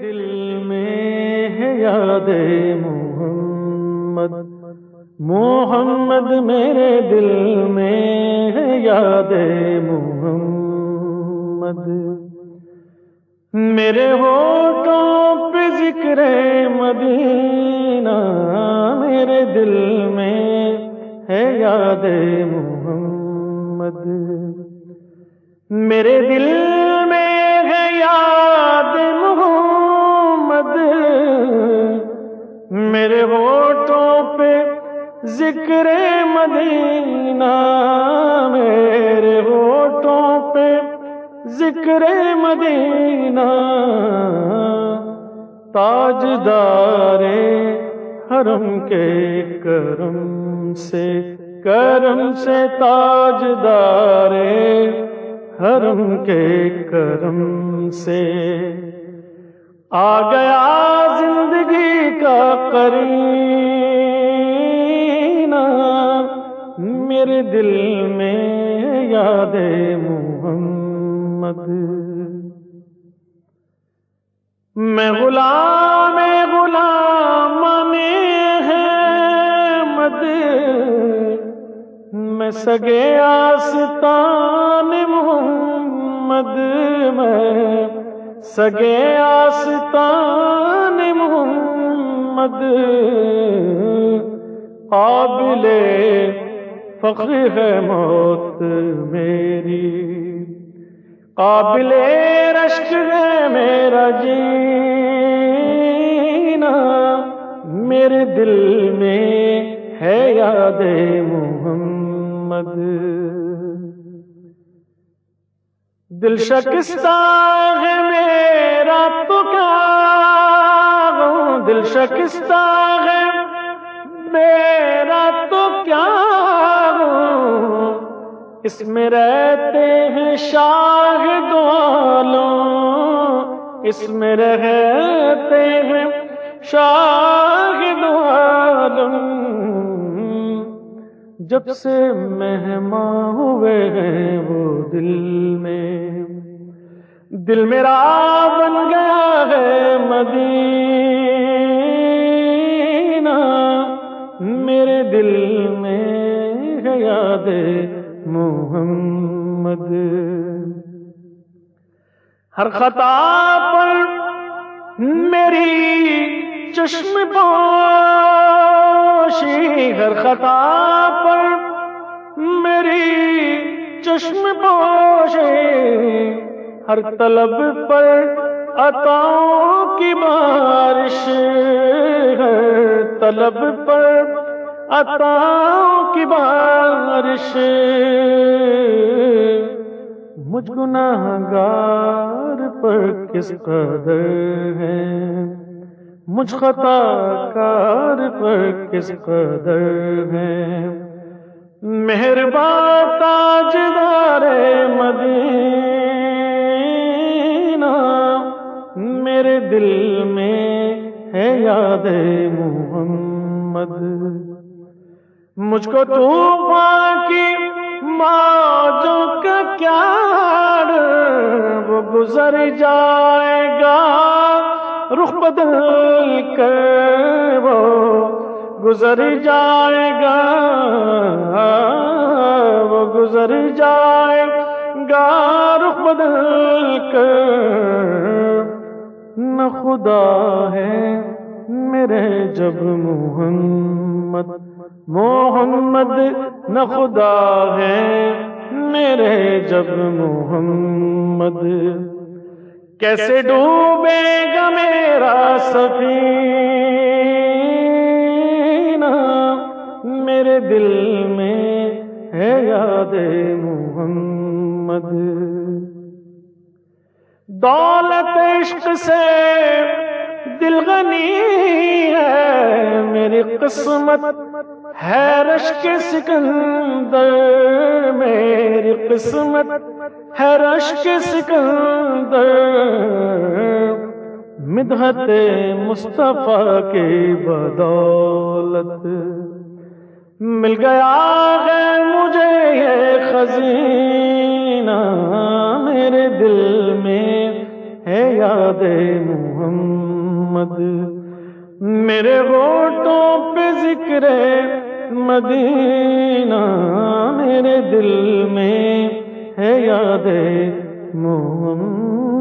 دل میں ہے یاد محمد، محمد میرے دل میں ہے یاد محمد، میرے ہونٹوں پہ ذکر مدینہ، میرے دل میں ہے یاد محمد، میرے دل میں ہے یاد محمد، میرے ہونٹوں پہ ذکر مدینہ، میرے ہونٹوں پہ ذکر مدینہ، تاجدار حرم کے کرم سے تاجدار حرم کے کرم سے آ گیا زندگی کا قرینہ، میرے دل میں یاد محمد، میں غلام احمد، میں سگے آستان محمد، میں سگے آستان محمد، قابل فخر ہے موت میری، قابل رشک ہے میرا جینا، میرے دل میں ہے یاد محمد، دل شکستہ ہے میرا تو کیا ہوں، دل شکستہ ہے میرا تو کیا ہوں، اس میں رہتے ہیں شاہد عالم، اس میں رہتے ہیں شاہد عالم، جب سے مہمان ہوئے ہیں وہ دل میرا بن گیا ہے مدینہ، میرے دل میں ہے یاد محمد، ہر خطا پر میری چشم پوشی، ہر خطا پر میری چشم پوشی، ہر طلب پر عطاؤں کی بارش، ہر طلب پر عطاؤں کی بارش، مجھ گناہگار پر کس قدر ہے، مجھ خطا کار پر کس قدر ہے، مہربان تاجدار مدینہ، میرے دل میں ہے یاد محمد، مجھ کو طوفان کی موجوں کا کیا ڈر، وہ گزر جائے گا رخ بدل کر، وہ گزر جائے گا، وہ گزر جائے گا رخ بدل کر، نہ خدا ہے میرے جب محمد، محمد نہ خدا ہے میرے جب محمد، کیسے ڈوبے گا میرا سفینہ، میرے دل میں ہے یاد محمد، دولت عشق سے دل غنی ہے، میری قسمت ہے رشک سکندر، میری قسمت ہے رشک سکندر، مدحت مصطفیٰ کی بدولت مل گیا ہے مجھے یہ خزینہ، میرے دل میں ہے یاد محمد، میرے ہونٹوں پہ ذکر مدینہ، میرے دل میں ہے یاد محمد۔